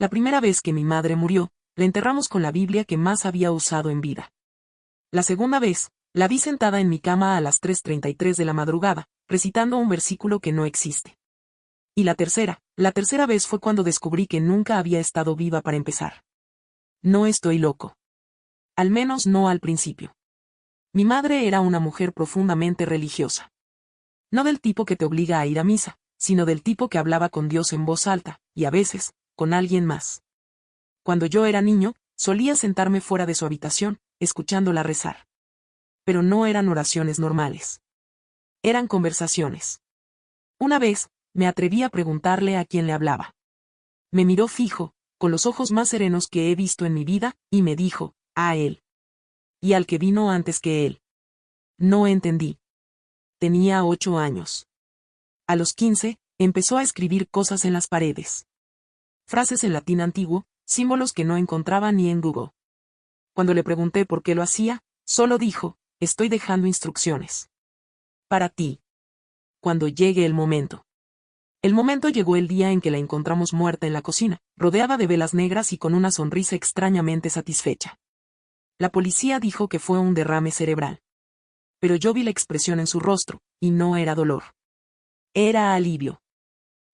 La primera vez que mi madre murió, la enterramos con la Biblia que más había usado en vida. La segunda vez, la vi sentada en mi cama a las 3:33 de la madrugada, recitando un versículo que no existe. Y la tercera vez fue cuando descubrí que nunca había estado viva para empezar. No estoy loco. Al menos no al principio. Mi madre era una mujer profundamente religiosa. No del tipo que te obliga a ir a misa, sino del tipo que hablaba con Dios en voz alta, y a veces, con alguien más. Cuando yo era niño, solía sentarme fuera de su habitación, escuchándola rezar. Pero no eran oraciones normales. Eran conversaciones. Una vez, me atreví a preguntarle a quién le hablaba. Me miró fijo, con los ojos más serenos que he visto en mi vida, y me dijo, a él. Y al que vino antes que él. No entendí. Tenía 8 años. A los 15, empezó a escribir cosas en las paredes. Frases en latín antiguo, símbolos que no encontraba ni en Google. Cuando le pregunté por qué lo hacía, solo dijo, estoy dejando instrucciones. Para ti. Cuando llegue el momento. El momento llegó el día en que la encontramos muerta en la cocina, rodeada de velas negras y con una sonrisa extrañamente satisfecha. La policía dijo que fue un derrame cerebral. Pero yo vi la expresión en su rostro, y no era dolor. Era alivio.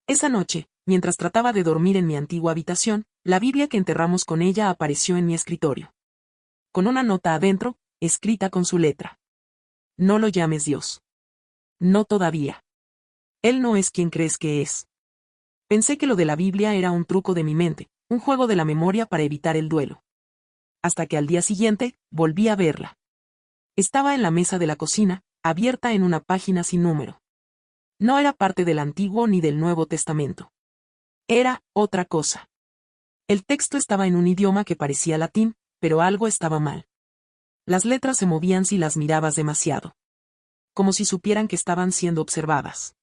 Esa noche, mientras trataba de dormir en mi antigua habitación, la Biblia que enterramos con ella apareció en mi escritorio. Con una nota adentro, escrita con su letra. No lo llames Dios. No todavía. Él no es quien crees que es. Pensé que lo de la Biblia era un truco de mi mente, un juego de la memoria para evitar el duelo. Hasta que al día siguiente, volví a verla. Estaba en la mesa de la cocina, abierta en una página sin número. No era parte del Antiguo ni del Nuevo Testamento. Era otra cosa. El texto estaba en un idioma que parecía latín, pero algo estaba mal. Las letras se movían si las mirabas demasiado. Como si supieran que estaban siendo observadas.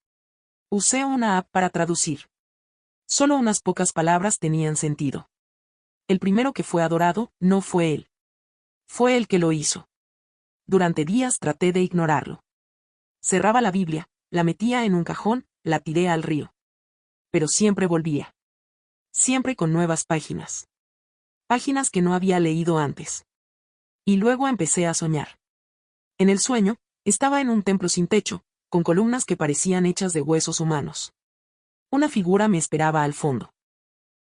Usé una app para traducir. Solo unas pocas palabras tenían sentido. El primero que fue adorado, no fue él. Fue el que lo hizo. Durante días traté de ignorarlo. Cerraba la Biblia, la metía en un cajón, la tiré al río. Pero siempre volvía. Siempre con nuevas páginas. Páginas que no había leído antes. Y luego empecé a soñar. En el sueño, estaba en un templo sin techo, con columnas que parecían hechas de huesos humanos. Una figura me esperaba al fondo.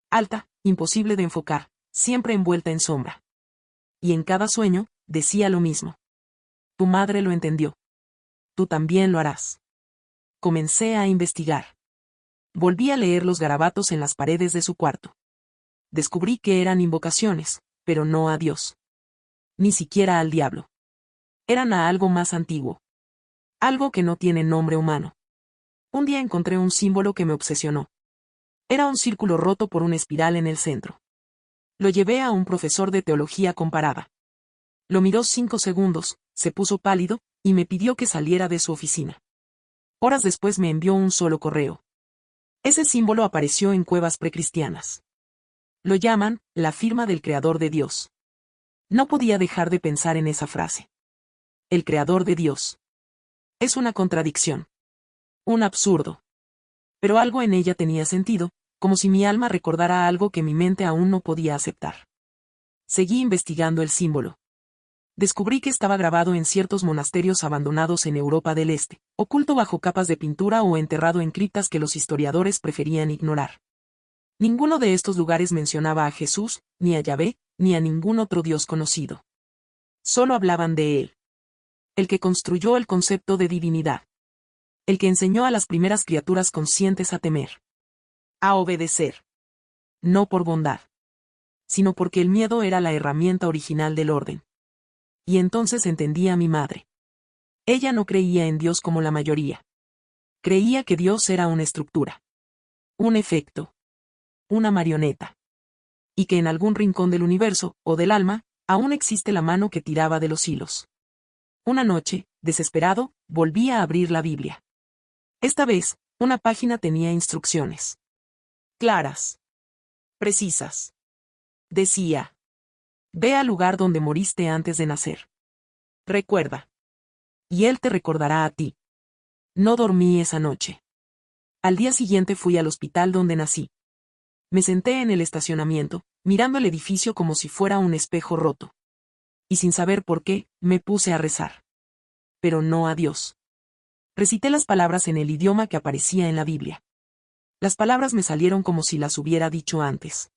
Alta, imposible de enfocar, siempre envuelta en sombra. Y en cada sueño, decía lo mismo. Tu madre lo entendió. Tú también lo harás. Comencé a investigar. Volví a leer los garabatos en las paredes de su cuarto. Descubrí que eran invocaciones, pero no a Dios. Ni siquiera al diablo. Eran a algo más antiguo. Algo que no tiene nombre humano. Un día encontré un símbolo que me obsesionó. Era un círculo roto por una espiral en el centro. Lo llevé a un profesor de teología comparada. Lo miró 5 segundos, se puso pálido, y me pidió que saliera de su oficina. Horas después me envió un solo correo. Ese símbolo apareció en cuevas precristianas. Lo llaman, la firma del Creador de Dios. No podía dejar de pensar en esa frase. El Creador de Dios. Es una contradicción. Un absurdo. Pero algo en ella tenía sentido, como si mi alma recordara algo que mi mente aún no podía aceptar. Seguí investigando el símbolo. Descubrí que estaba grabado en ciertos monasterios abandonados en Europa del Este, oculto bajo capas de pintura o enterrado en criptas que los historiadores preferían ignorar. Ninguno de estos lugares mencionaba a Jesús, ni a Yahvé, ni a ningún otro Dios conocido. Solo hablaban de él. El que construyó el concepto de divinidad. El que enseñó a las primeras criaturas conscientes a temer. A obedecer. No por bondad. Sino porque el miedo era la herramienta original del orden. Y entonces entendí a mi madre. Ella no creía en Dios como la mayoría. Creía que Dios era una estructura. Un efecto. Una marioneta. Y que en algún rincón del universo, o del alma, aún existe la mano que tiraba de los hilos. Una noche, desesperado, volví a abrir la Biblia. Esta vez, una página tenía instrucciones. Claras. Precisas. Decía. Ve al lugar donde moriste antes de nacer. Recuerda. Y él te recordará a ti. No dormí esa noche. Al día siguiente fui al hospital donde nací. Me senté en el estacionamiento, mirando el edificio como si fuera un espejo roto. Y sin saber por qué, me puse a rezar. Pero no a Dios. Recité las palabras en el idioma que aparecía en la Biblia. Las palabras me salieron como si las hubiera dicho antes.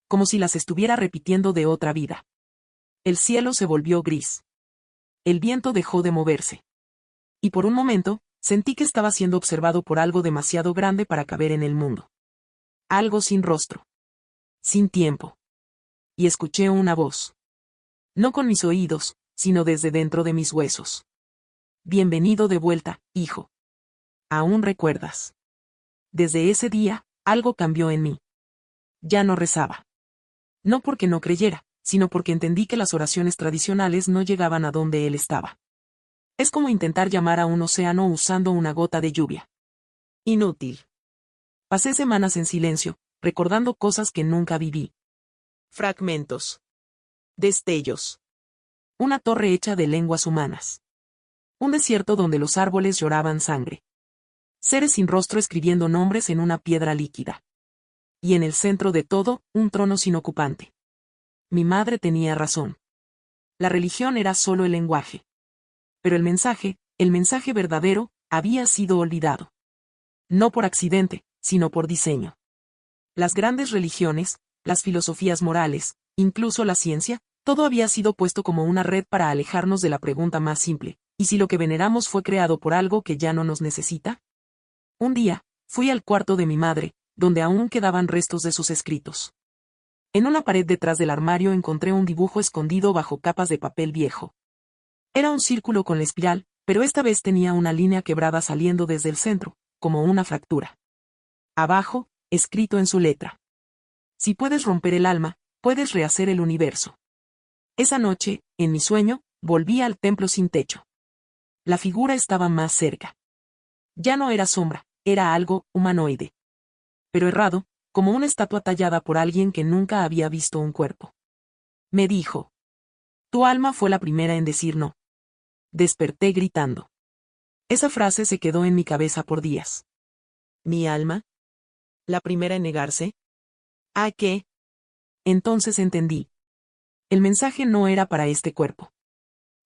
Como si las estuviera repitiendo de otra vida. El cielo se volvió gris. El viento dejó de moverse. Y por un momento, sentí que estaba siendo observado por algo demasiado grande para caber en el mundo. Algo sin rostro. Sin tiempo. Y escuché una voz. No con mis oídos, sino desde dentro de mis huesos. Bienvenido de vuelta, hijo. ¿Aún recuerdas? Desde ese día, algo cambió en mí. Ya no rezaba. No porque no creyera, sino porque entendí que las oraciones tradicionales no llegaban a donde él estaba. Es como intentar llamar a un océano usando una gota de lluvia. Inútil. Pasé semanas en silencio, recordando cosas que nunca viví. Fragmentos. Destellos. Una torre hecha de lenguas humanas. Un desierto donde los árboles lloraban sangre. Seres sin rostro escribiendo nombres en una piedra líquida. Y en el centro de todo, un trono sin ocupante. Mi madre tenía razón. La religión era solo el lenguaje. Pero el mensaje verdadero, había sido olvidado. No por accidente, sino por diseño. Las grandes religiones, las filosofías morales, incluso la ciencia, todo había sido puesto como una red para alejarnos de la pregunta más simple: ¿y si lo que veneramos fue creado por algo que ya no nos necesita? Un día, fui al cuarto de mi madre, donde aún quedaban restos de sus escritos. En una pared detrás del armario encontré un dibujo escondido bajo capas de papel viejo. Era un círculo con la espiral, pero esta vez tenía una línea quebrada saliendo desde el centro, como una fractura. Abajo, escrito en su letra: si puedes romper el alma, puedes rehacer el universo. Esa noche, en mi sueño, volví al templo sin techo. La figura estaba más cerca. Ya no era sombra, era algo humanoide. Pero errado, como una estatua tallada por alguien que nunca había visto un cuerpo. Me dijo: tu alma fue la primera en decir no. Desperté gritando. Esa frase se quedó en mi cabeza por días. ¿Mi alma? ¿La primera en negarse? ¿A qué? Entonces entendí. El mensaje no era para este cuerpo.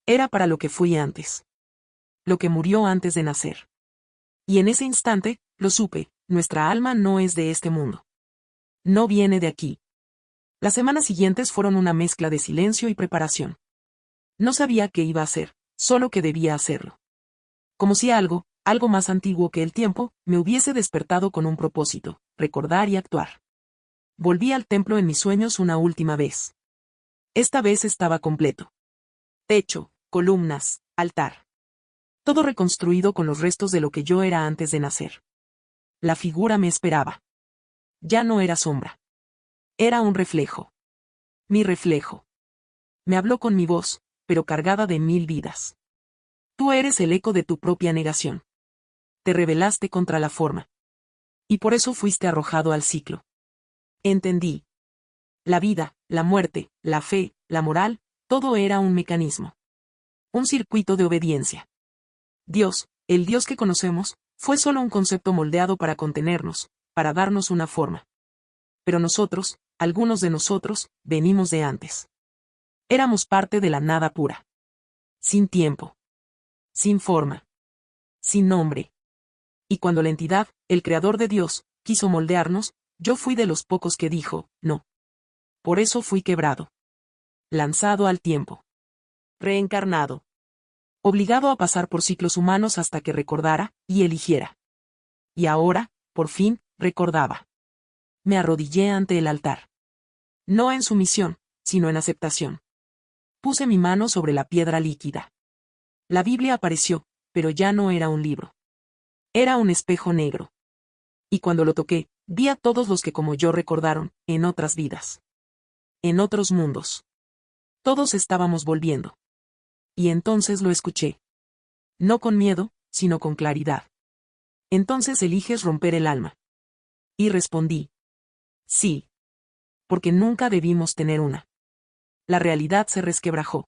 Era para lo que fui antes. Lo que murió antes de nacer. Y en ese instante, lo supe, nuestra alma no es de este mundo. No viene de aquí. Las semanas siguientes fueron una mezcla de silencio y preparación. No sabía qué iba a hacer, solo que debía hacerlo. Como si algo más antiguo que el tiempo, me hubiese despertado con un propósito: recordar y actuar. Volví al templo en mis sueños una última vez. Esta vez estaba completo. Techo, columnas, altar. Todo reconstruido con los restos de lo que yo era antes de nacer. La figura me esperaba. Ya no era sombra. Era un reflejo. Mi reflejo. Me habló con mi voz, pero cargada de 1000 vidas. Tú eres el eco de tu propia negación. Te rebelaste contra la forma. Y por eso fuiste arrojado al ciclo. Entendí. La vida, la muerte, la fe, la moral, todo era un mecanismo. Un circuito de obediencia. Dios, el Dios que conocemos, fue solo un concepto moldeado para contenernos, para darnos una forma. Pero nosotros, algunos de nosotros, venimos de antes. Éramos parte de la nada pura. Sin tiempo. Sin forma. Sin nombre. Y cuando la entidad, el creador de Dios, quiso moldearnos, yo fui de los pocos que dijo, no. Por eso fui quebrado. Lanzado al tiempo. Reencarnado. Obligado a pasar por ciclos humanos hasta que recordara, y eligiera. Y ahora, por fin, recordaba. Me arrodillé ante el altar. No en sumisión, sino en aceptación. Puse mi mano sobre la piedra líquida. La Biblia apareció, pero ya no era un libro. Era un espejo negro. Y cuando lo toqué, vi a todos los que como yo recordaron, en otras vidas. En otros mundos. Todos estábamos volviendo. Y entonces lo escuché. No con miedo, sino con claridad. Entonces eliges romper el alma. Y respondí. Sí. Porque nunca debimos tener una. La realidad se resquebrajó.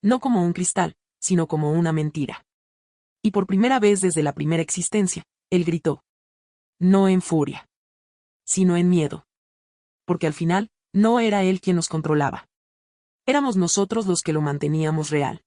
No como un cristal, sino como una mentira. Y por primera vez desde la primera existencia, él gritó. No en furia. Sino en miedo. porque al final, no era él quien nos controlaba. Éramos nosotros los que lo manteníamos real.